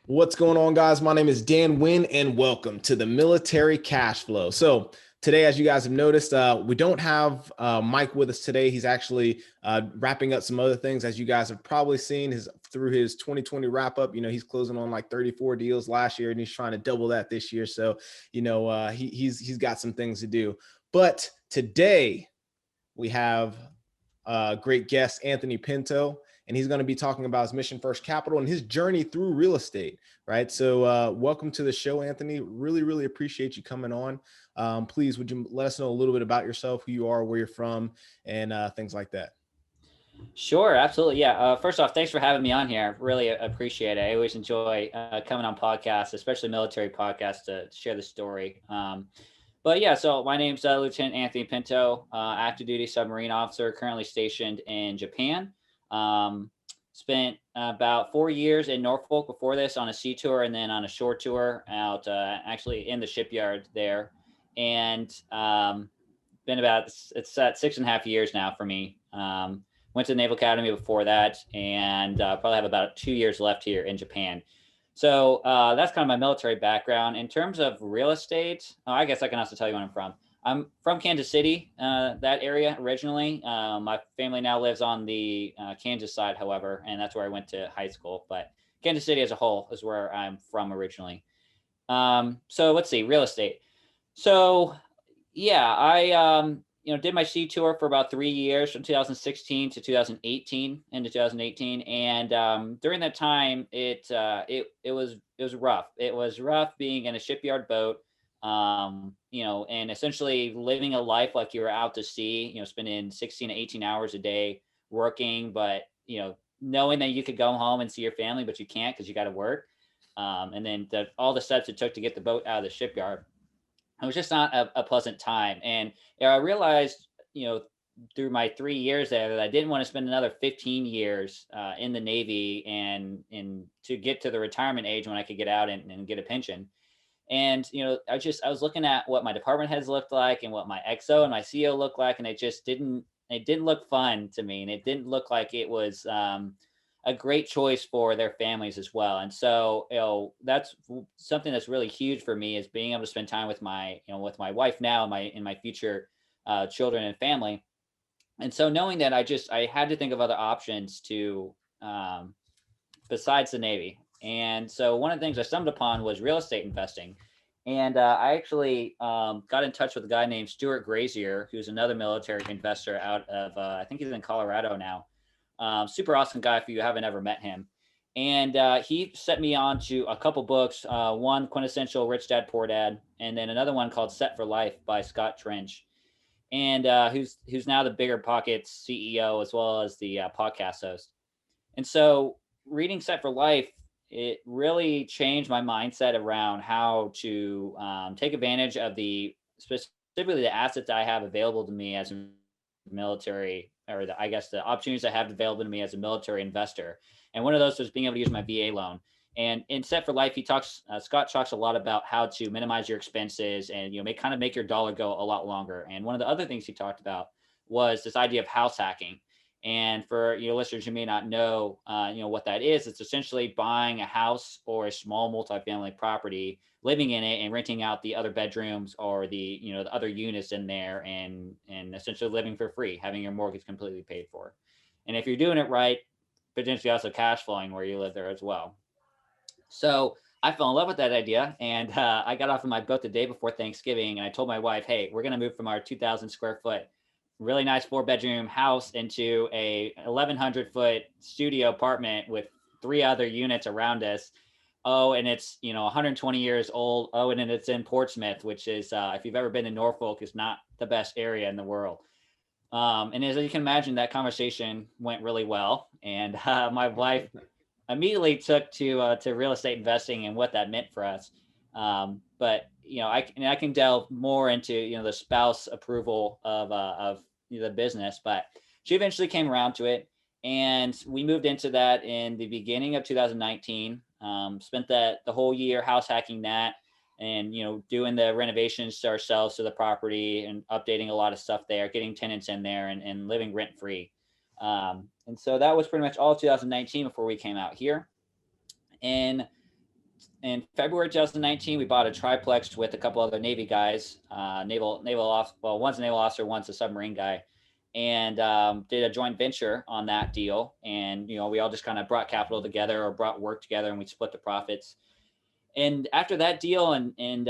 What's going on, guys? My name is Dan Wynn, and welcome to the Military Cashflow. So today, as you guys have noticed, we don't have Mike with us today. He's actually wrapping up some other things, as you guys have probably seen through his 2020 wrap up. He's closing on like 34 deals last year, and he's trying to double that this year. So he's got some things to do. But today we have great guest, Anthony Pinto, and he's going to be talking about his Mission First Capital and his journey through real estate, right? So welcome to the show, Anthony. Really, really appreciate you coming on. Please, would you let us know a little bit about yourself, who you are, where you're from, and things like that? Sure, absolutely. Yeah. First off, thanks for having me on here. Really appreciate it. I always enjoy coming on podcasts, especially military podcasts, to share the story. But yeah, so my name's Lieutenant Anthony Pinto, active duty submarine officer, currently stationed in Japan. Spent about 4 years in Norfolk before this on a sea tour, and then on a shore tour out actually in the shipyard there. And been about, it's at 6.5 years now for me. Went to the Naval Academy before that, and probably have about 2 years left here in Japan. So that's kind of my military background. In terms of real estate, I guess I can also tell you where I'm from. I'm from Kansas City, that area originally. My family now lives on the Kansas side, however, and that's where I went to high school. But Kansas City as a whole is where I'm from originally. So let's see, real estate. So yeah, I did my sea tour for about 3 years, from 2016 to 2018, into 2018, and during that time, it was rough. It was rough being in a shipyard boat, and essentially living a life like you were out to sea. Spending 16 to 18 hours a day working, but knowing that you could go home and see your family, but you can't because you got to work. And then all the steps it took to get the boat out of the shipyard. It was just not a pleasant time. And I realized, through my 3 years there, that I didn't want to spend another 15 years in the Navy and to get to the retirement age when I could get out and get a pension. And, I was looking at what my department heads looked like and what my XO and my CO looked like. And it didn't look fun to me. And it didn't look like it was a great choice for their families as well. And so, that's something that's really huge for me, is being able to spend time with my wife now and my future children and family. And so knowing that, I had to think of other options to, besides the Navy. And so one of the things I stumbled upon was real estate investing. And I actually got in touch with a guy named Stuart Grazier, who's another military investor out of, I think he's in Colorado now. Super awesome guy if you haven't ever met him. And he set me on to a couple books, one, Quintessential Rich Dad Poor Dad, and then another one called Set for Life by Scott Trench, and who's now the Bigger Pockets CEO as well as the podcast host. And so reading Set for Life, it really changed my mindset around how to take advantage of specifically the assets I have available to me as a military, or the opportunities I have available to me as a military investor. And one of those was being able to use my VA loan. And in Set for Life, Scott talks a lot about how to minimize your expenses and, make your dollar go a lot longer. And one of the other things he talked about was this idea of house hacking. And for listeners who may not know, what that is, it's essentially buying a house or a small multifamily property, living in it, and renting out the other bedrooms or the other units in there, and essentially living for free, having your mortgage completely paid for. And if you're doing it right, potentially also cash flowing where you live there as well. So I fell in love with that idea, and I got off of my boat the day before Thanksgiving, and I told my wife, "Hey, we're going to move from our 2,000 square foot really nice 4-bedroom house into a 1,100 foot studio apartment with 3 other units around us. Oh, and it's 120 years old. Oh, and then it's in Portsmouth, which is if you've ever been to Norfolk, is not the best area in the world." And as you can imagine, that conversation went really well, and my wife immediately took to real estate investing and what that meant for us. But I can delve more into the spouse approval of the business, but she eventually came around to it, and we moved into that in the beginning of 2019. Spent the whole year house hacking that, and doing the renovations to ourselves to the property and updating a lot of stuff there, getting tenants in there, and living rent free. And so that was pretty much all of 2019 before we came out here. And in February 2019, we bought a triplex with a couple other Navy guys, naval officer. Well, one's a naval officer, one's a submarine guy, and did a joint venture on that deal. And we all just kind of brought capital together or brought work together, and we split the profits. And after that deal, and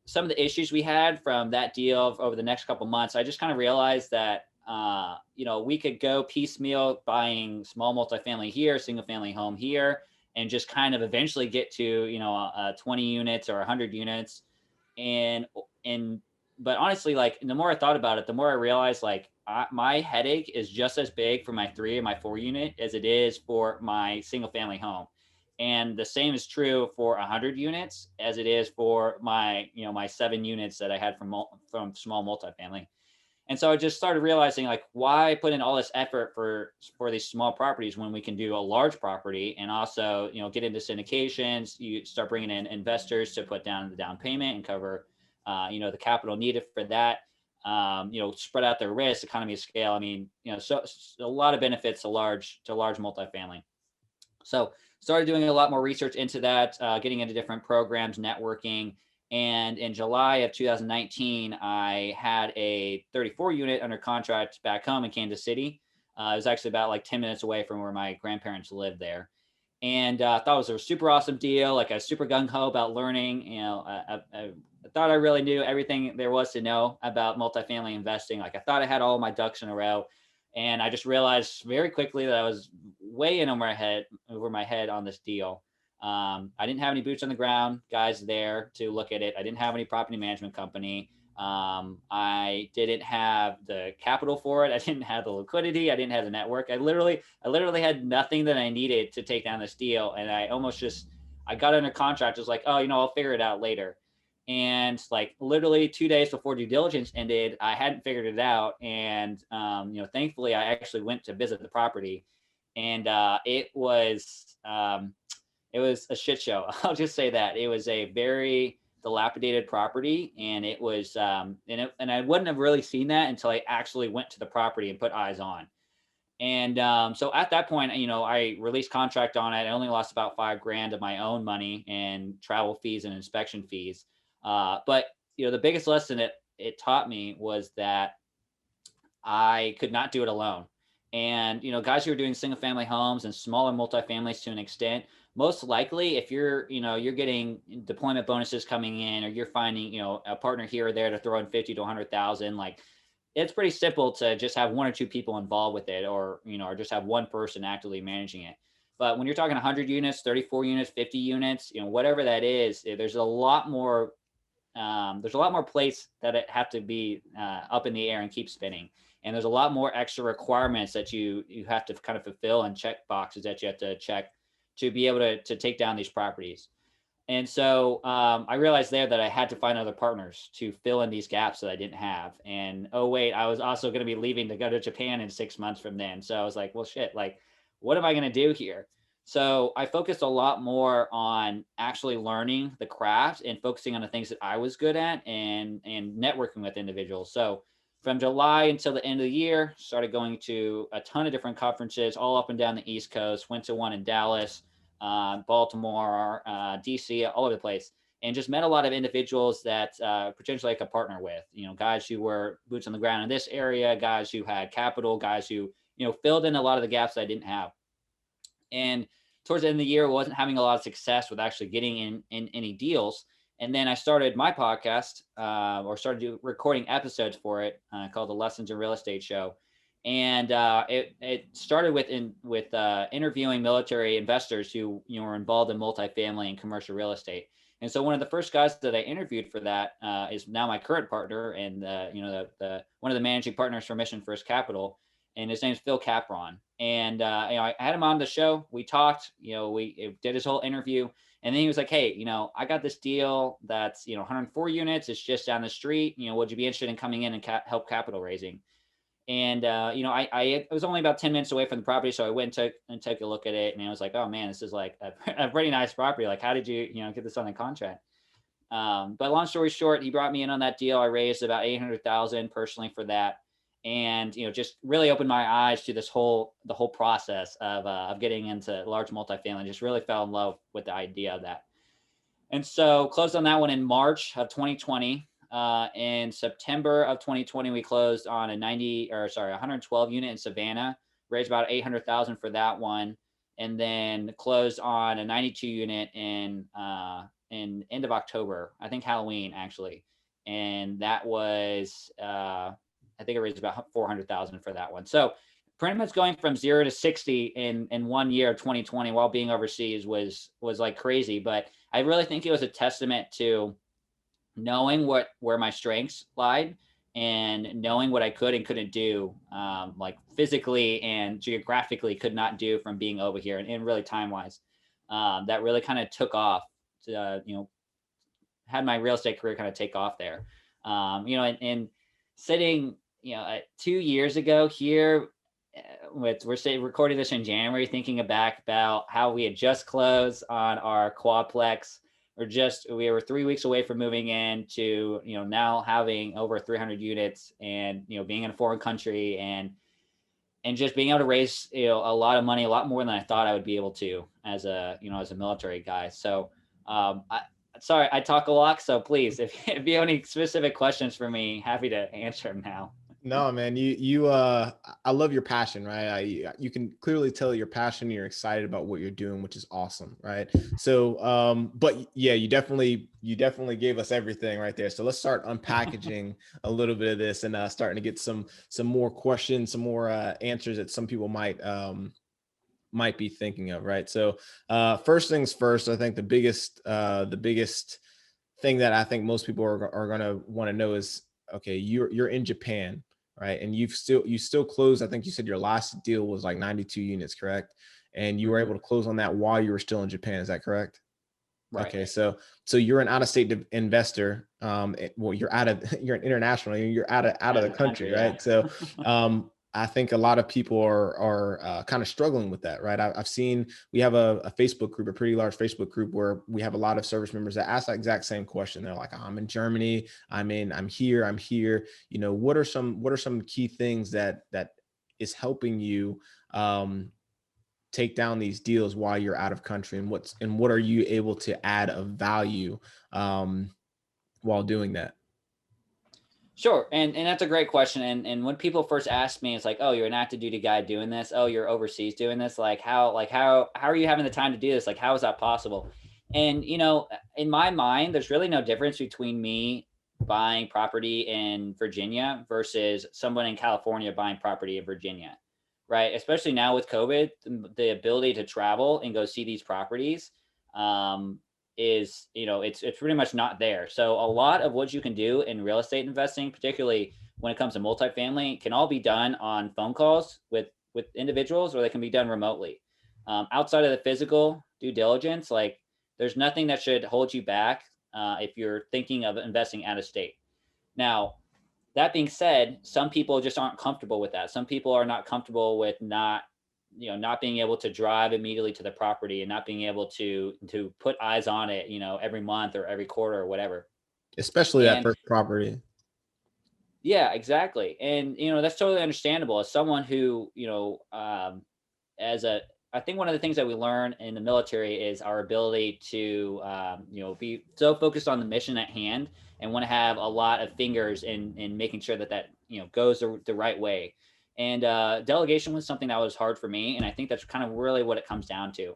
some of the issues we had from that deal over the next couple months, I just kind of realized that we could go piecemeal buying small multifamily here, single family home here, and just kind of eventually get to 20 units or 100 units. But honestly, like the more I thought about it, the more I realized like my headache is just as big for my 3 and my 4 unit as it is for my single family home. And the same is true for 100 units as it is for my 7 units that I had from small multifamily. And so I just started realizing like, why put in all this effort for these small properties when we can do a large property, and also, get into syndications. You start bringing in investors to put down the down payment and cover, the capital needed for that. Spread out their risk, economy of scale. I mean, so a lot of benefits to large multifamily. So started doing a lot more research into that, getting into different programs, networking. And in July of 2019, I had a 34 unit under contract back home in Kansas City. It was actually about like 10 minutes away from where my grandparents lived there. And thought it was a super awesome deal. Like I was super gung-ho about learning. I thought I really knew everything there was to know about multifamily investing. Like I thought I had all my ducks in a row. And I just realized very quickly that I was way in over my head on this deal. I didn't have any boots on the ground guys there to look at it. I didn't have any property management company. I didn't have the capital for it. I didn't have the liquidity. I didn't have the network. I literally had nothing that I needed to take down this deal. And I got under contract. It was like, oh, I'll figure it out later. And like literally 2 days before due diligence ended, I hadn't figured it out. And, thankfully I actually went to visit the property, and it was a shit show. I'll just say that. It was a very dilapidated property, and it was, and I wouldn't have really seen that until I actually went to the property and put eyes on. And so at that point, I released contract on it. I only lost about $5,000 of my own money and travel fees and inspection fees. But the biggest lesson it taught me was that I could not do it alone. And guys who are doing single family homes and smaller multifamilies to an extent, most likely if you're getting deployment bonuses coming in, or you're finding a partner here or there to throw in 50 to 100,000, like it's pretty simple to just have 1 or 2 people involved with it, or just have one person actively managing it. But when you're talking 100 units, 34 units, 50 units, whatever that is, there's a lot more plates that it have to be up in the air and keep spinning. And there's a lot more extra requirements that you have to kind of fulfill, and check boxes that you have to check to be able to take down these properties. And so I realized there that I had to find other partners to fill in these gaps that I didn't have. And oh wait, I was also going to be leaving to go to Japan in 6 months from then. So I was like, well, shit, like, what am I going to do here? So I focused a lot more on actually learning the craft and focusing on the things that I was good at, and networking with individuals. So from July until the end of the year, started going to a ton of different conferences all up and down the East Coast. Went to one in Dallas, Baltimore, DC, all over the place, and just met a lot of individuals that potentially I could partner with. Guys who were boots on the ground in this area, guys who had capital, guys who filled in a lot of the gaps I didn't have. And towards the end of the year, I wasn't having a lot of success with actually getting in any deals. And then I started my podcast, or started recording episodes for it, called the Lessons in Real Estate Show. And it started with interviewing military investors who were involved in multifamily and commercial real estate. And so one of the first guys that I interviewed for that is now my current partner, and one of the managing partners for Mission First Capital, and his name's Phil Capron. And I had him on the show. We talked. We did his whole interview. And then he was like, hey, I got this deal that's, 104 units. It's just down the street. Would you be interested in coming in and help capital raising? And, I was only about 10 minutes away from the property. So I went and took a look at it, and I was like, oh man, this is like a pretty nice property. Like, how did you, get this on the contract? But long story short, he brought me in on that deal. I raised about 800,000 personally for that. And, just really opened my eyes to the whole process of getting into large multifamily. Just really fell in love with the idea of that. And so closed on that one in March of 2020. In September of 2020, we closed on a 112 unit in Savannah, raised about 800,000 for that one. And then closed on a 92 unit in end of October, I think Halloween actually. And that was, I think I raised about 400,000 for that one. So pretty much going from 0 to 60 in 1 year, 2020, while being overseas was like crazy. But I really think it was a testament to knowing where my strengths lied and knowing what I could and couldn't do, like physically and geographically could not do from being over here, and really time wise, that really kind of took off. Had my real estate career kind of take off there. And sitting, 2 years ago here, we're recording this in January, thinking back about how we had just closed on our quadplex. We were 3 weeks away from moving in to, now having over 300 units and, being in a foreign country and just being able to raise, a lot of money, a lot more than I thought I would be able to as a military guy. So, sorry, I talk a lot. So please, if you have any specific questions for me, happy to answer them now. No, man, I love your passion, right? You can clearly tell your passion, you're excited about what you're doing, which is awesome, right? So, but yeah, you definitely gave us everything right there. So let's start unpackaging a little bit of this and starting to get some more questions, some more answers that some people might be thinking of, right? So, first things first, I think the biggest thing that I think most people are going to want to know is, okay, you're in Japan, right? And you still closed. I think you said your last deal was like 92 units, correct? And you were able to close on that while you were still in Japan. Is that correct? Right. Okay. So you're an out-of-state investor. Well, you're an international, you're out of the country, right? Yeah. So, I think a lot of people are kind of struggling with that, right? I've seen, we have a Facebook group, a pretty large Facebook group where we have a lot of service members that ask that exact same question. They're like, I'm in Germany, I'm here. What are some key things that is helping you take down these deals while you're out of country, and what are you able to add of value while doing that? Sure. And that's a great question. And when people first ask me, it's like, oh, you're an active duty guy doing this. Oh, you're overseas doing this. How are you having the time to do this? Like, how is that possible? And, in my mind, there's really no difference between me buying property in Virginia versus someone in California buying property in Virginia, right? Especially now with COVID, the ability to travel and go see these properties, is, it's pretty much not there. So a lot of what you can do in real estate investing, particularly when it comes to multifamily, can all be done on phone calls with individuals, or they can be done remotely. Outside of the physical due diligence, like there's nothing that should hold you back if you're thinking of investing out of state. Now, that being said, some people just aren't comfortable with that. Some people are not comfortable with not being able to drive immediately to the property and not being able to put eyes on it, every month or every quarter or whatever. Especially that first property. Yeah, exactly. And, that's totally understandable. As someone who, I think one of the things that we learn in the military is our ability to, be so focused on the mission at hand and want to have a lot of fingers in making sure that goes the right way. And delegation was something that was hard for me. And I think that's kind of really what it comes down to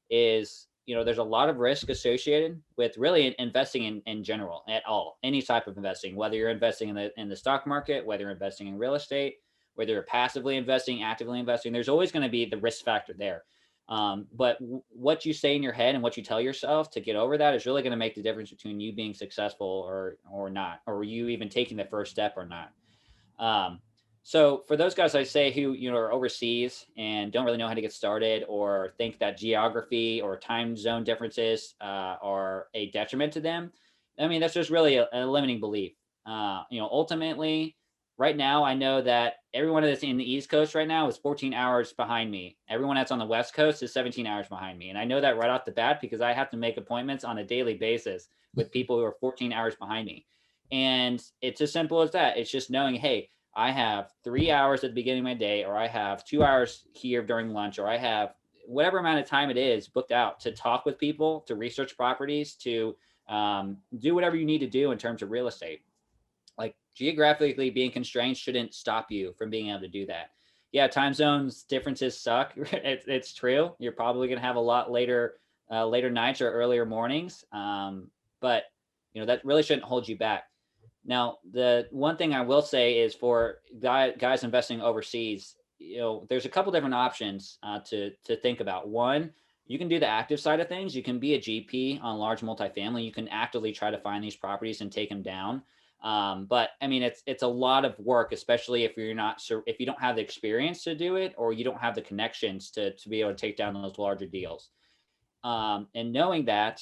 is, there's a lot of risk associated with really investing in general at all, any type of investing, whether you're investing in the stock market, whether you're investing in real estate, whether you're passively investing, actively investing, there's always going to be the risk factor there. But what you say in your head and what you tell yourself to get over that is really going to make the difference between you being successful or not, or you even taking the first step or not. So for those guys I say who, are overseas and don't really know how to get started, or think that geography or time zone differences are a detriment to them, I mean, that's just really a limiting belief. Ultimately, right now, I know that everyone that's in the East Coast right now is 14 hours behind me. Everyone that's on the West Coast is 17 hours behind me. And I know that right off the bat because I have to make appointments on a daily basis with people who are 14 hours behind me. And it's as simple as that. It's just knowing, hey, I have 3 hours at the beginning of my day, or I have 2 hours here during lunch, or I have whatever amount of time it is booked out to talk with people, to research properties, to do whatever you need to do in terms of real estate. Like geographically being constrained shouldn't stop you from being able to do that. Yeah, time zones differences suck. It's true. You're probably going to have a lot later nights or earlier mornings. But that really shouldn't hold you back. Now, the one thing I will say is for guys investing overseas, there's a couple different options to think about. One, you can do the active side of things. You can be a GP on large multifamily. You can actively try to find these properties and take them down. But I mean, it's a lot of work, especially if if you don't have the experience to do it, or you don't have the connections to be able to take down those larger deals. And knowing that,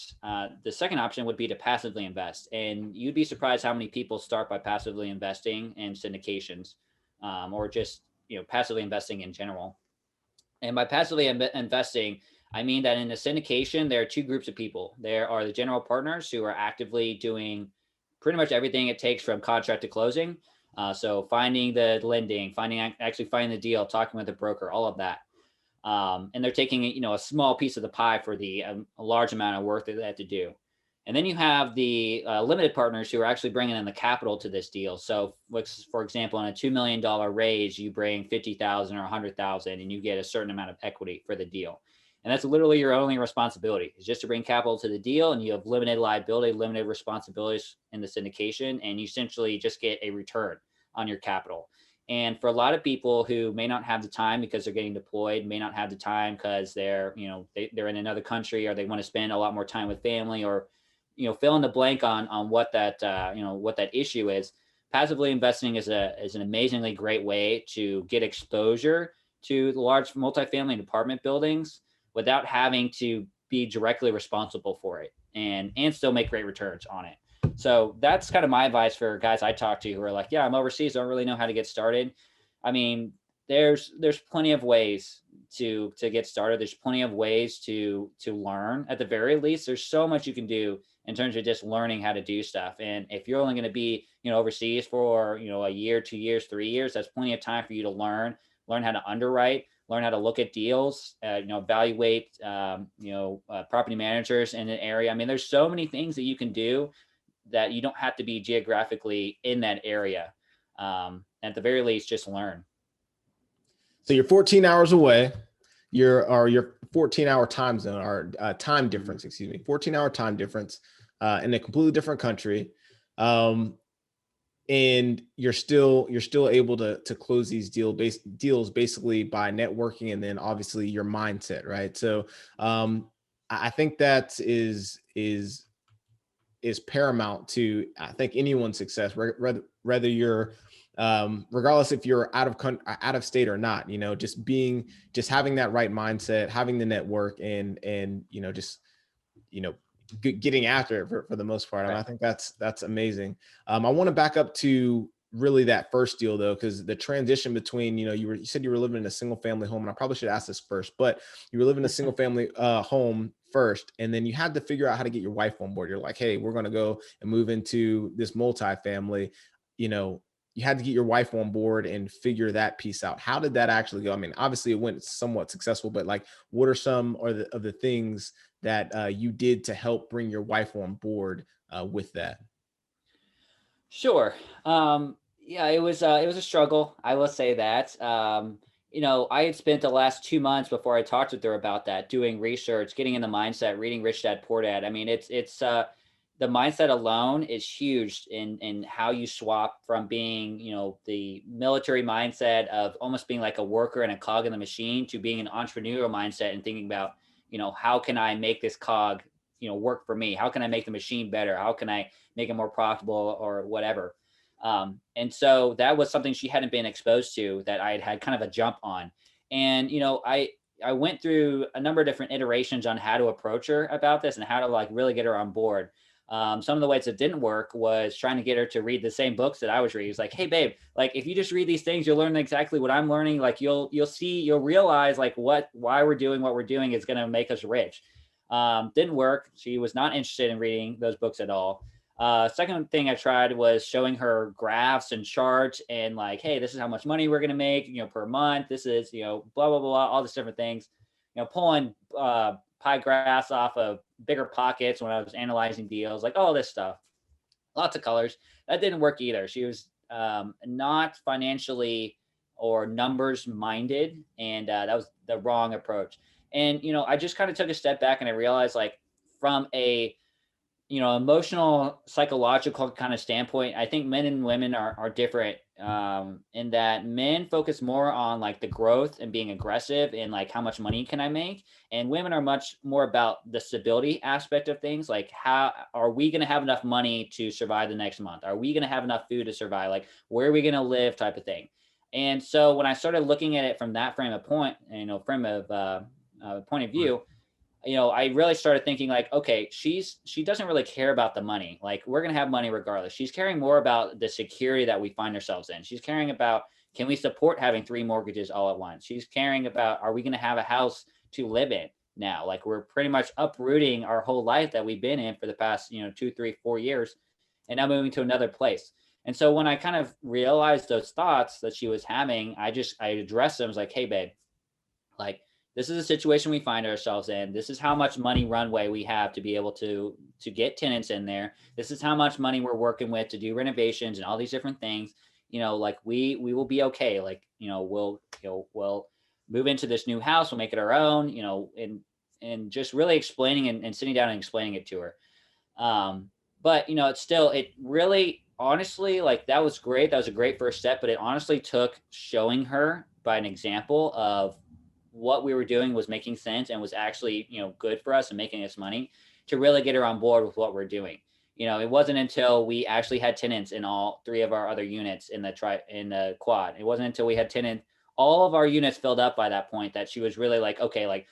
the second option would be to passively invest. And you'd be surprised how many people start by passively investing in syndications, or just, passively investing in general. And by passively investing, I mean that in a syndication, there are two groups of people. There are the general partners who are actively doing pretty much everything it takes from contract to closing. So finding the lending, actually finding the deal, talking with the broker, all of that. And they're taking, a small piece of the pie for a large amount of work that they have to do. And then you have the limited partners who are actually bringing in the capital to this deal. So, for example, on a $2 million raise, you bring 50,000 or 100,000, and you get a certain amount of equity for the deal. And that's literally your only responsibility, is just to bring capital to the deal, and you have limited liability, limited responsibilities in the syndication, and you essentially just get a return on your capital. And for a lot of people who may not have the time because they're getting deployed, may not have the time because they're in another country, or they want to spend a lot more time with family, or fill in the blank on what that what that issue is. Passively investing is an amazingly great way to get exposure to the large multifamily and apartment buildings without having to be directly responsible for it, and still make great returns on it. So that's kind of my advice for guys I talk to who are like, yeah, I'm overseas, don't really know how to get started. I mean, there's plenty of ways to get started. There's plenty of ways to learn. At the very least, there's so much you can do in terms of just learning how to do stuff. And if you're only going to be, overseas for, a year, 2 years, 3 years, that's plenty of time for you to learn how to underwrite, learn how to look at deals, evaluate, property managers in an area. I mean, there's so many things that you can do that you don't have to be geographically in that area. At the very least, just learn. So you're 14 hours away. Your 14-hour time zone, or time difference, 14-hour time difference in a completely different country. And you're still able to close these deals basically by networking, and then obviously your mindset, right? So I think that is paramount to, I think, anyone's success, whether you're regardless if you're out of state or not, just having that right mindset, having the network, and getting after it for the most part. Right. And I think that's amazing. I want to back up to really that first deal though, because the transition between, you said you were living in a single family home, and I probably should ask this first, but you were living in a single family home first, and then you had to figure out how to get your wife on board. You're like, hey, we're going to go and move into this multifamily. You had to get your wife on board and figure that piece out. How did that actually go? I mean, obviously it went somewhat successful, but like, what are some of the things that you did to help bring your wife on board with that? Sure. Yeah, it was a struggle. I will say that. I had spent the last 2 months before I talked with her about that, doing research, getting in the mindset, reading Rich Dad Poor Dad. I mean, it's the mindset alone is huge in how you swap from being, the military mindset of almost being like a worker and a cog in the machine, to being an entrepreneurial mindset and thinking about, how can I make this cog, work for me? How can I make the machine better? How can I make it more profitable, or whatever? And so that was something she hadn't been exposed to, that I had kind of a jump on. And, I went through a number of different iterations on how to approach her about this and how to like really get her on board. Some of the ways that didn't work was trying to get her to read the same books that I was reading. It's like, hey babe, like if you just read these things, you'll learn exactly what I'm learning. Like you'll realize like why we're doing what we're doing is going to make us rich. Didn't work. She was not interested in reading those books at all. Second thing I tried was showing her graphs and charts and like, hey, this is how much money we're going to make, per month. This is, blah, blah, blah, all these different things. pulling pie grass off of bigger pockets when I was analyzing deals, like all this stuff, lots of colors. That didn't work either. She was not financially or numbers minded, and that was the wrong approach. And I just kind of took a step back and I realized, like, from a emotional, psychological kind of standpoint, I think men and women are different, in that men focus more on like the growth and being aggressive and like how much money can I make, and women are much more about the stability aspect of things. Like, how are we going to have enough money to survive the next month? Are we going to have enough food to survive? Like, where are we going to live, type of thing. And so when I started looking at it from that frame of point of view, I really started thinking like, okay, she doesn't really care about the money. Like, we're going to have money regardless. She's caring more about the security that we find ourselves in. She's caring about, can we support having 3 mortgages all at once? She's caring about, are we going to have a house to live in now? Like, we're pretty much uprooting our whole life that we've been in for the past, 2, 3, 4 years, and now moving to another place. And so when I kind of realized those thoughts that she was having, I addressed them. I was like, hey, babe, like, this is a situation we find ourselves in. This is how much money runway we have to be able to get tenants in there. This is how much money we're working with to do renovations and all these different things. Like, we will be okay. Like, we'll move into this new house. We'll make it our own, and just really explaining and sitting down and explaining it to her. But it really, honestly, like, that was great. That was a great first step, but it honestly took showing her by an example of what we were doing was making sense and was actually, good for us and making us money, to really get her on board with what we're doing. It wasn't until we actually had tenants in all 3 of our other units in the quad. It wasn't until we had all of our units filled up by that point, that she was really like, okay, like,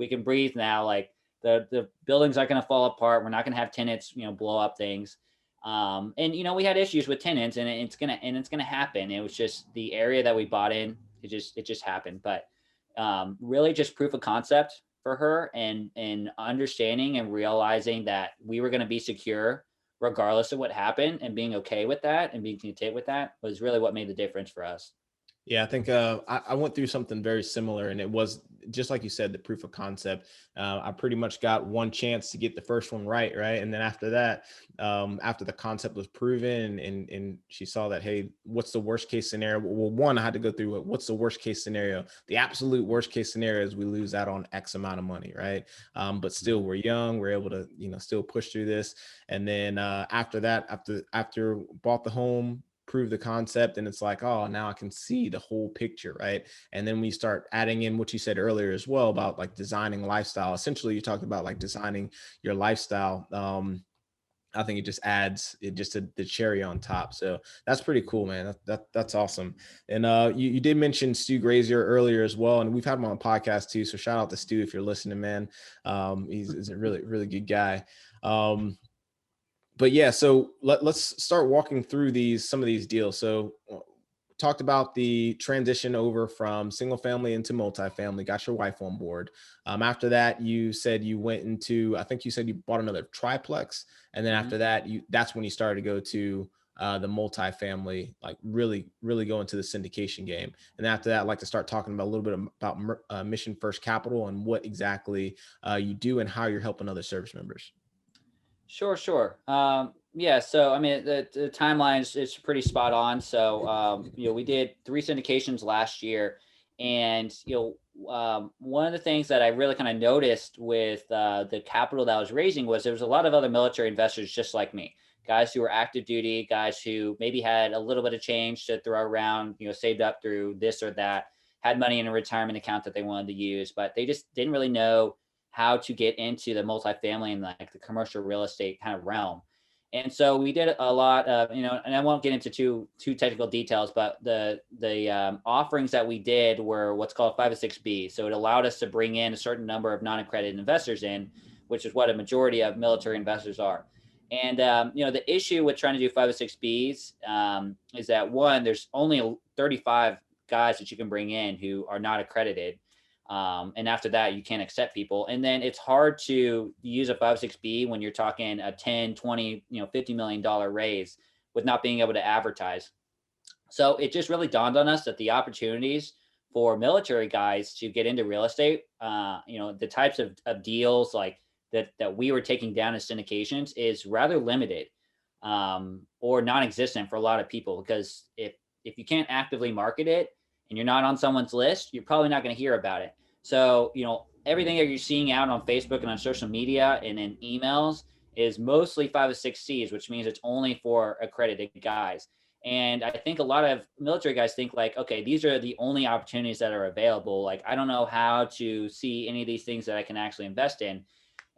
we can breathe now. Like, the buildings aren't going to fall apart. We're not going to have tenants, blow up things. And we had issues with tenants, and it's going to happen. It was just the area that we bought in. It just happened. But really just proof of concept for her, and understanding and realizing that we were going to be secure regardless of what happened, and being okay with that and being content with that was really what made the difference for us. Yeah, I think I went through something very similar, and it was just like you said, the proof of concept. I pretty much got one chance to get the first one right, and then after that, after the concept was proven, and she saw that, hey, what's the worst case scenario? Well, one, I had to go through what's the worst case scenario. The absolute worst case scenario is we lose out on X amount of money, right? But still, we're young, we're able to still push through this. And then after that, after bought the home, prove the concept, and it's like, oh, now I can see the whole picture, right? And then we start adding in what you said earlier as well about like designing lifestyle. Essentially, you talked about like designing your lifestyle. I think it just adds the cherry on top. So that's pretty cool, man. That's awesome. And you did mention Stu Grazier earlier as well, and we've had him on a podcast too. So shout out to Stu if you're listening, man. He's a really, really good guy. But yeah, so let's start walking through some of these deals. So talked about the transition over from single family into multifamily, got your wife on board. After that, you said you went into, I think you said you bought another triplex. And then after that, that's when you started to go to the multifamily, like really, really go into the syndication game. And after that, I'd like to start talking about a little bit about Mission First Capital and what exactly you do and how you're helping other service members. Sure. Yeah. So, I mean, the timeline is pretty spot on. So, we did 3 syndications last year, and, one of the things that I really kind of noticed with the capital that I was raising was there was a lot of other military investors just like me, guys who were active duty, guys who maybe had a little bit of change to throw around, saved up through this or that, had money in a retirement account that they wanted to use, but they just didn't really know how to get into the multifamily and like the commercial real estate kind of realm. And so we did a lot of, and I won't get into too technical details, but the offerings that we did were what's called 506B. So it allowed us to bring in a certain number of non-accredited investors in, which is what a majority of military investors are. And, the issue with trying to do 506Bs is that, one, there's only 35 guys that you can bring in who are not accredited. And after that, you can't accept people. And then it's hard to use a 506B when you're talking a 10, 20, $50 million raise with not being able to advertise. So it just really dawned on us that the opportunities for military guys to get into real estate. The types of deals like that we were taking down as syndications is rather limited, or non-existent for a lot of people, because if you can't actively market it and you're not on someone's list, you're probably not going to hear about it. So, everything that you're seeing out on Facebook and on social media and in emails is mostly 506Cs, which means it's only for accredited guys. And I think a lot of military guys think like, okay, these are the only opportunities that are available. Like, I don't know how to see any of these things that I can actually invest in.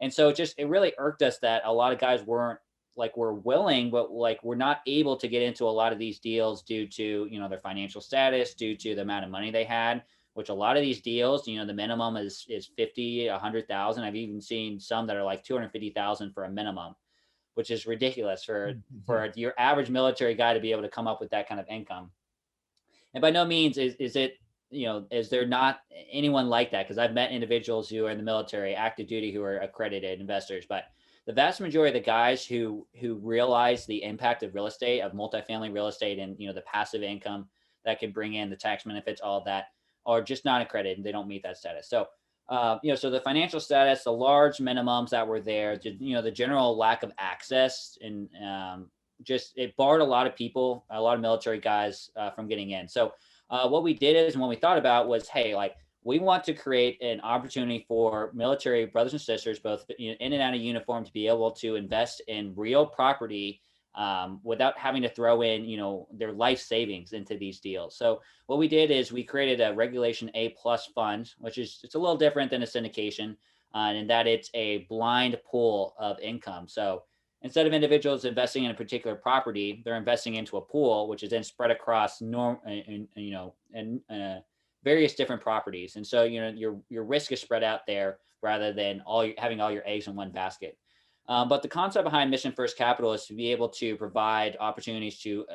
And so it really irked us that a lot of guys were willing, but like we're not able to get into a lot of these deals due to, their financial status, due to the amount of money they had, which a lot of these deals, the minimum is 50, 100,000. I've even seen some that are like 250,000 for a minimum, which is ridiculous for your average military guy to be able to come up with that kind of income. And by no means is it, is there not anyone like that? Because I've met individuals who are in the military, active duty, who are accredited investors, but the vast majority of the guys who realize the impact of real estate, of multifamily real estate, and the passive income that can bring in, the tax benefits, all of that, are just not accredited and they don't meet that status. So, so the financial status, the large minimums that were there, the general lack of access, and it barred a lot of people, a lot of military guys from getting in. So what we did is, and what we thought about was, hey, like, we want to create an opportunity for military brothers and sisters, both in and out of uniform, to be able to invest in real property without having to throw in, their life savings into these deals. So what we did is we created a Regulation A+ fund, which it's a little different than a syndication, in that it's a blind pool of income. So instead of individuals investing in a particular property, they're investing into a pool, which is then spread across various different properties. And so, your risk is spread out there rather than having all your eggs in one basket. But the concept behind Mission First Capital is to be able to provide opportunities to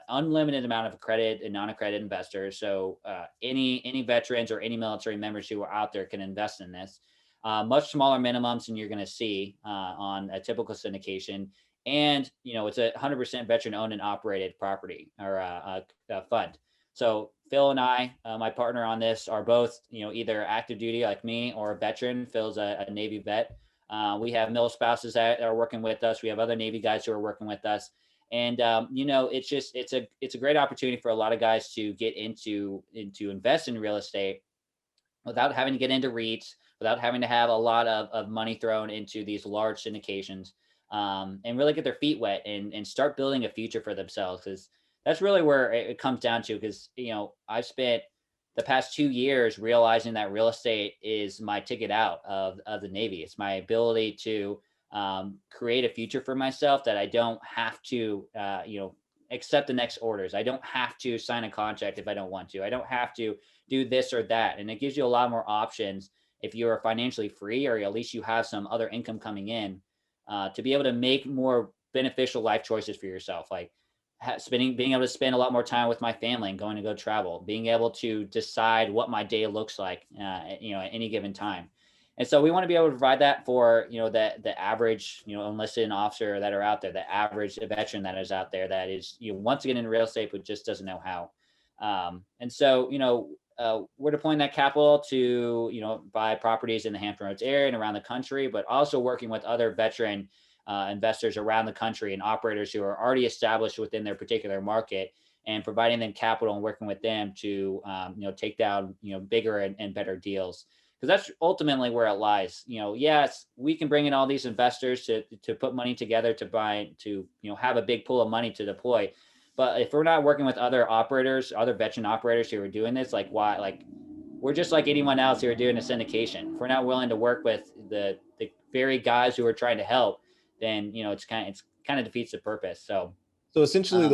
unlimited amount of accredited and non-accredited investors. So any veterans or any military members who are out there can invest in this. Much smaller minimums than you're going to see on a typical syndication. And, it's a 100% veteran owned and operated property or a fund. So Phil and I, my partner on this, are both, either active duty like me or a veteran. Phil's a Navy vet. We have mil spouses that are working with us. We have other Navy guys who are working with us. And, it's a great opportunity for a lot of guys to get into invest in real estate without having to get into REITs, without having to have a lot of money thrown into these large syndications, and really get their feet wet and start building a future for themselves. Because that's really where it comes down to. Because, I've spent the past 2 years realizing that real estate is my ticket out of the Navy. It's my ability to create a future for myself, that I don't have to, accept the next orders. I don't have to sign a contract if I don't want to. I don't have to do this or that. And it gives you a lot more options if you're financially free, or at least you have some other income coming in, to be able to make more beneficial life choices for yourself. Like being able to spend a lot more time with my family and going to go travel, being able to decide what my day looks like, at any given time. And so we want to be able to provide that for, the average, enlisted officer that are out there, the average veteran that is out there that is, wants to get into real estate, but just doesn't know how. And so, we're deploying that capital to, buy properties in the Hampton Roads area and around the country, but also working with other veteran investors around the country and operators who are already established within their particular market, and providing them capital and working with them to, take down, bigger and better deals. Because that's ultimately where it lies. Yes, we can bring in all these investors to put money together to have a big pool of money to deploy. But if we're not working with other operators, other veteran operators who are doing this, like why? Like, we're just like anyone else who are doing a syndication. If we're not willing to work with the very guys who are trying to help, then it's kind of defeats the purpose. So essentially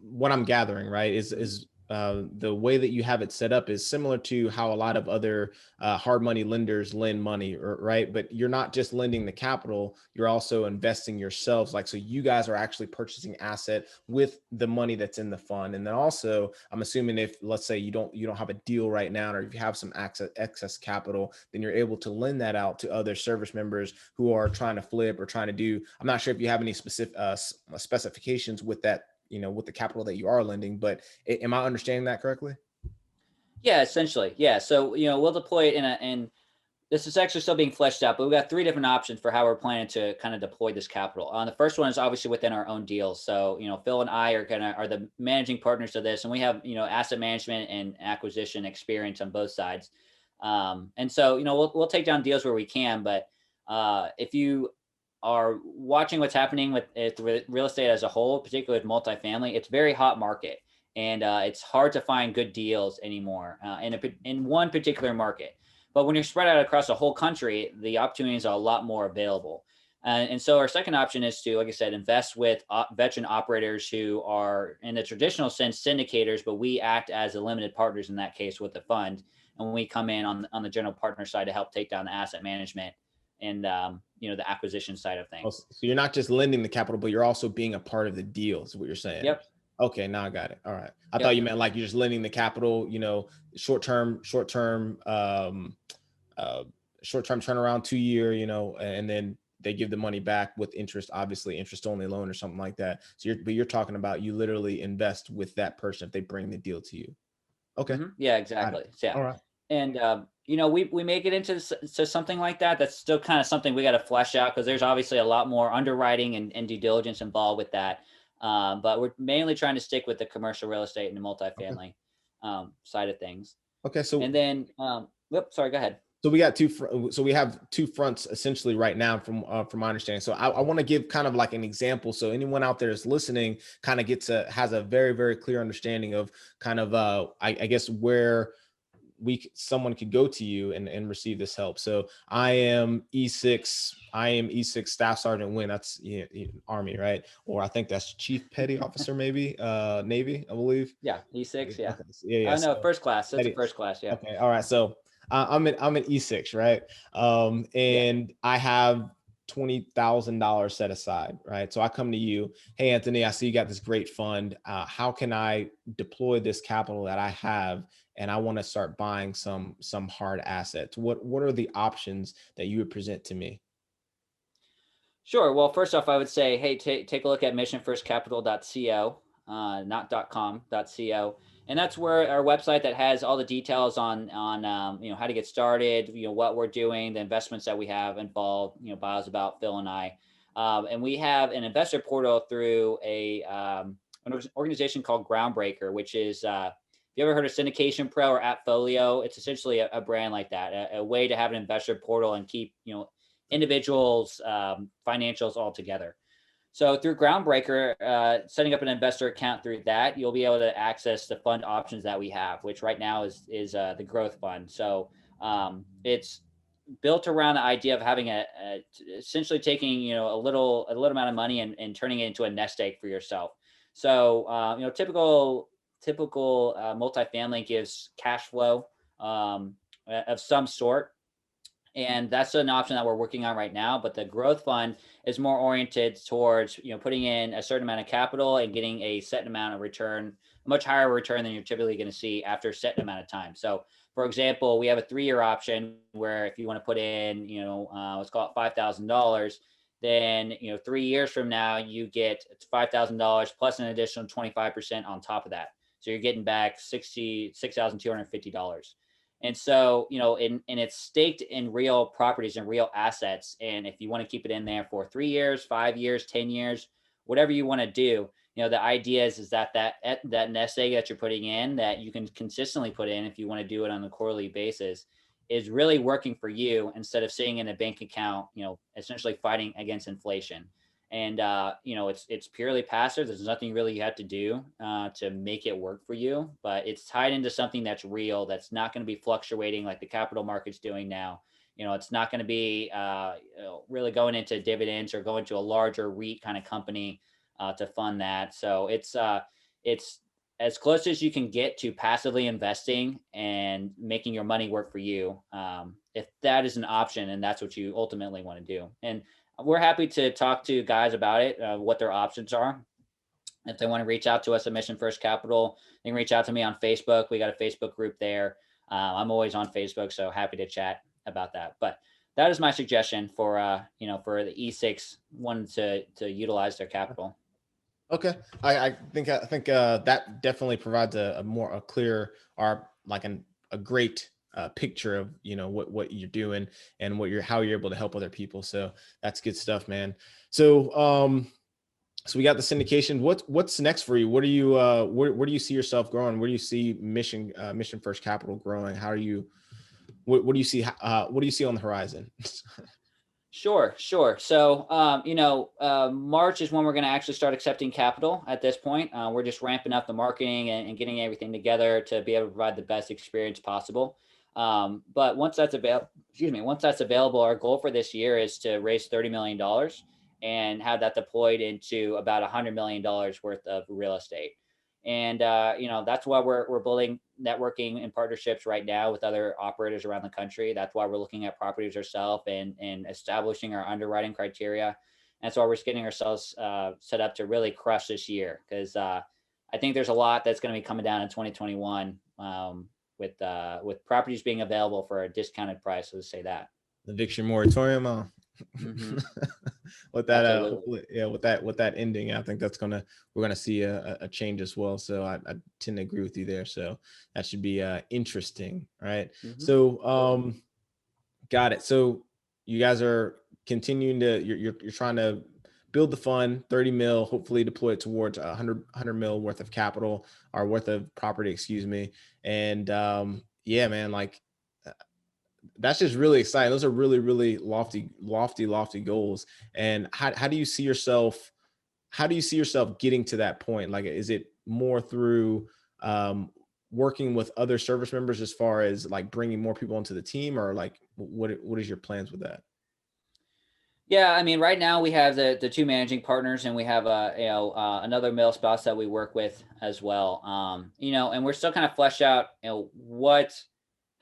what I'm gathering, right, is the way that you have it set up is similar to how a lot of other hard money lenders lend money, right? But you're not just lending the capital, you're also investing yourselves. Like, so you guys are actually purchasing asset with the money that's in the fund. And then also, I'm assuming if, let's say you don't have a deal right now, or if you have some excess capital, then you're able to lend that out to other service members who are trying to flip or trying to do, I'm not sure if you have any specific specifications with that, with the capital that you are lending, but am I understanding that correctly? Yeah, essentially. Yeah. So, we'll deploy it in this is actually still being fleshed out, but we've got three different options for how we're planning to kind of deploy this capital. The first one is obviously within our own deals. So, Phil and I are the managing partners to this, and we have, asset management and acquisition experience on both sides. And so, we'll take down deals where we can, but if you are watching what's happening with real estate as a whole, particularly with multifamily, it's very hot market, and it's hard to find good deals anymore in one particular market. But when you're spread out across the whole country, the opportunities are a lot more available. And so our second option is to, like I said, invest with veteran operators who are, in the traditional sense, syndicators, but we act as the limited partners in that case with the fund. And we come in on the general partner side to help take down the asset management and the acquisition side of Oh, things. so you're not just lending the capital, but you're also being a part of the deal, is what you're saying. Yep. Okay, now I got it. All right. I thought Yep. you meant like you're just lending the capital, short-term uh, short-term turnaround, 2 year, and then they give the money back with interest, obviously interest only loan or something like that. So you're talking about you literally invest with that person if they bring the deal to you. Okay. Yeah, Got exactly. it. So, yeah. All right. And, we may get into to something like that. That's still kind of something we got to flesh out because there's obviously a lot more underwriting and due diligence involved with that. But we're mainly trying to stick with the commercial real estate and the Okay. multifamily side of things. Okay. And then, sorry, go ahead. So we got so we have two fronts essentially right now from my understanding. So I want to give kind of like an example. So anyone out there is listening kind of has a very, very clear understanding of kind of, I guess where someone could go to you and receive this help. So I am E6 Staff Sergeant Wynn. That's Army, right? Or I think that's Chief Petty Officer, maybe Navy, I believe. Yeah, E6. Yeah. Okay. Yeah. No, So, first class. That's a Petty. first class. Yeah. Okay. All right. So I'm an E6, right? Yeah. And I have $20,000 set aside, right? So I come to you, hey Anthony, I see you got this great fund. How can I deploy this capital that I have, and I want to start buying some hard assets? What are the options that you would present to me? Sure. Well, first off, I would say, hey, take a look at missionfirstcapital.co, not .com, .co. And that's where our website that has all the details on how to get started, what we're doing, the investments that we have involved, bios about Phil and I. And we have an investor portal through an organization called Groundbreaker, which is, if you ever heard of Syndication Pro or Appfolio, it's essentially a brand like that, a way to have an investor portal and keep, individuals' financials all together. So through Groundbreaker, setting up an investor account through that, you'll be able to access the fund options that we have, which right now is the growth fund. So it's built around the idea of having essentially taking a little amount of money and turning it into a nest egg for yourself. So typical multifamily gives cash flow of some sort, and that's an option that we're working on right now. But the growth fund is more oriented towards putting in a certain amount of capital and getting a set amount of return, a much higher return than you're typically going to see after a set amount of time. So for example, we have a 3-year option where if you want to put in let's call it $5,000, then 3 years from now you get $5,000 plus an additional 25% on top of that, so you're getting back $66,250. And so, and it's staked in real properties and real assets. And if you want to keep it in there for 3 years, 5 years, 10 years, whatever you want to do, the idea is that nest egg that you're putting in, that you can consistently put in if you want to do it on a quarterly basis, is really working for you instead of sitting in a bank account, essentially fighting against inflation. And it's purely passive. There's nothing really you have to do to make it work for you, but it's tied into something that's real, that's not going to be fluctuating like the capital market's doing now. It's not going to be really going into dividends or going to a larger REIT kind of company to fund that. So it's as close as you can get to passively investing and making your money work for you, if that is an option and that's what you ultimately want to do. And we're happy to talk to guys about it, what their options are. If they want to reach out to us at Mission First Capital, they can reach out to me on Facebook. We got a Facebook group there. I'm always on Facebook, so happy to chat about that. But that is my suggestion for for the E6 wanting to utilize their capital. Okay, I think that definitely provides a clear, or like a great picture of, what you're doing and how you're able to help other people. So that's good stuff, man. So we got the syndication. What's next for you? What are you where do you see yourself growing? Where do you see Mission First Capital growing? What do you see what do you see on the horizon? Sure. So, March is when we're going to actually start accepting capital at this point. We're just ramping up the marketing and getting everything together to be able to provide the best experience possible. But once that's available, our goal for this year is to raise $30 million and have that deployed into about $100 million worth of real estate. And, that's why we're building networking and partnerships right now with other operators around the country. That's why we're looking at properties ourselves and establishing our underwriting criteria. And that's why we're just getting ourselves set up to really crush this year. Because I think there's a lot that's going to be coming down in 2021 with properties being available for a discounted price. Let's say that. The eviction moratorium. Mm-hmm. With that ending, I think we're gonna see a change as well. So I tend to agree with you there. So that should be interesting, right? Mm-hmm. So got it. So you guys are continuing to you're trying to build the fund, 30 mil, hopefully deploy it towards 100 mil worth of capital or worth of property, excuse me. And yeah, man, like that's just really exciting. Those are really, really lofty goals. And how do you see yourself getting to that point? Like, is it more through working with other service members as far as like bringing more people into the team, or like what is your plans with that? Yeah, I mean, right now we have the two managing partners, and we have another male spouse that we work with as well. And we're still kind of flesh out,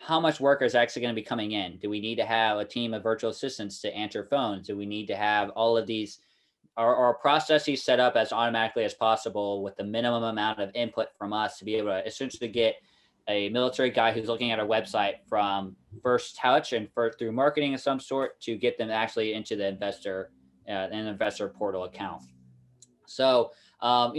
how much work is actually going to be coming in? Do we need to have a team of virtual assistants to answer phones? Do we need to have all of these, our processes set up as automatically as possible with the minimum amount of input from us to be able to essentially get a military guy who's looking at our website from first touch and through marketing of some sort to get them actually into the an investor portal account. So, I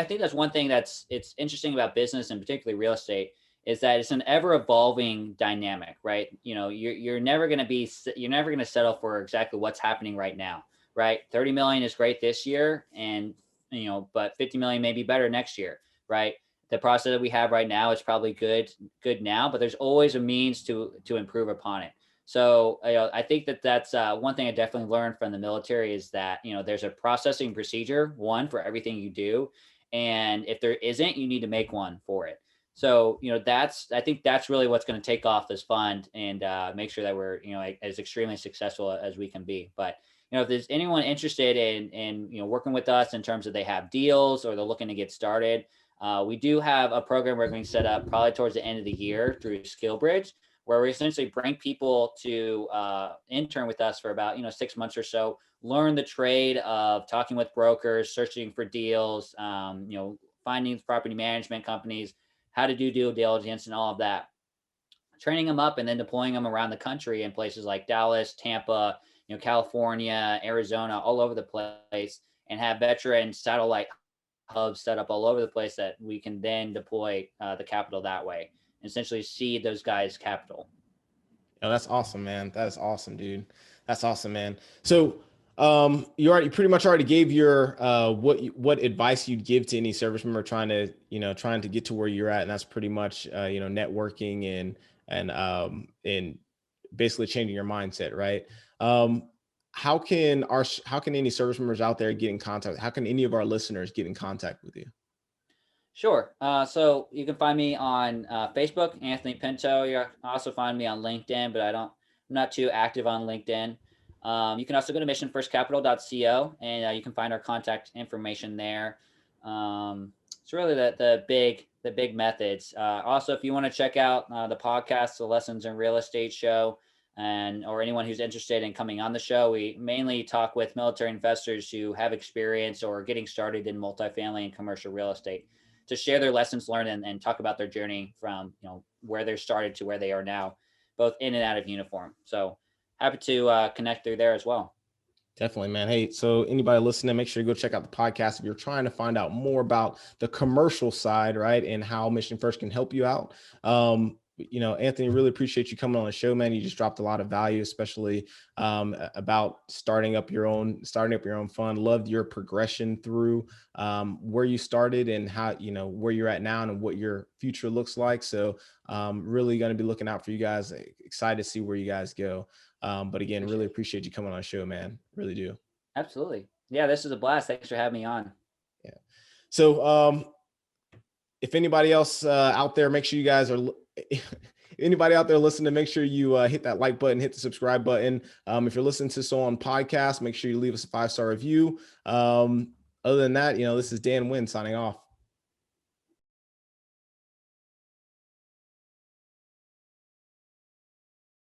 think that's one thing it's interesting about business and particularly real estate, is that it's an ever evolving dynamic, right? You're never going to settle for exactly what's happening right now, right? 30 million is great this year, and but 50 million may be better next year, right? The process that we have right now is probably good now, but there's always a means to improve upon it. So I think that's one thing I definitely learned from the military, is that there's a processing procedure for everything you do, and if there isn't, you need to make one for it. So, I think that's really what's going to take off this fund and make sure that we're, as extremely successful as we can be. But, if there's anyone interested in working with us in terms of they have deals or they're looking to get started, we do have a program we're going to set up probably towards the end of the year through SkillBridge, where we essentially bring people to intern with us for about, 6 months or so, learn the trade of talking with brokers, searching for deals, finding property management companies, how to do due diligence and all of that, training them up and then deploying them around the country in places like Dallas, Tampa, California, Arizona, all over the place, and have veteran satellite hubs set up all over the place that we can then deploy the capital that way, and essentially seed those guys capital. Oh, that's awesome, man. That is awesome, dude. That's awesome, man. So you pretty much already gave your what advice you'd give to any service member trying to get to where you're at, and that's pretty much networking and basically changing your mindset, right? How can any service members out there get in contact? How can any of our listeners get in contact with you? Sure. So you can find me on Facebook, Anthony Pinto. You can also find me on LinkedIn, but I'm not too active on LinkedIn. You can also go to missionfirstcapital.co, and you can find our contact information there. It's really the big methods. Also, if you want to check out the podcast, the Lessons in Real Estate show, or anyone who's interested in coming on the show, we mainly talk with military investors who have experience or are getting started in multifamily and commercial real estate to share their lessons learned and talk about their journey from where they started to where they are now, both in and out of uniform. So happy to connect through there as well. Definitely, man. Hey, so anybody listening, make sure you go check out the podcast if you're trying to find out more about the commercial side, right, and how Mission First can help you out. Anthony, really appreciate you coming on the show, man. You just dropped a lot of value, especially about starting up your own fund. Loved your progression through where you started and how, where you're at now and what your future looks like. So really going to be looking out for you guys. Excited to see where you guys go. But again, really appreciate you coming on the show, man. Really do. Absolutely. Yeah, this is a blast. Thanks for having me on. Yeah. So if anybody else out there, make sure you guys are anybody out there listening, make sure you hit that like button, hit the subscribe button. If you're listening to this on podcast, make sure you leave us a 5-star review. Other than that, this is Dan Wynn signing off.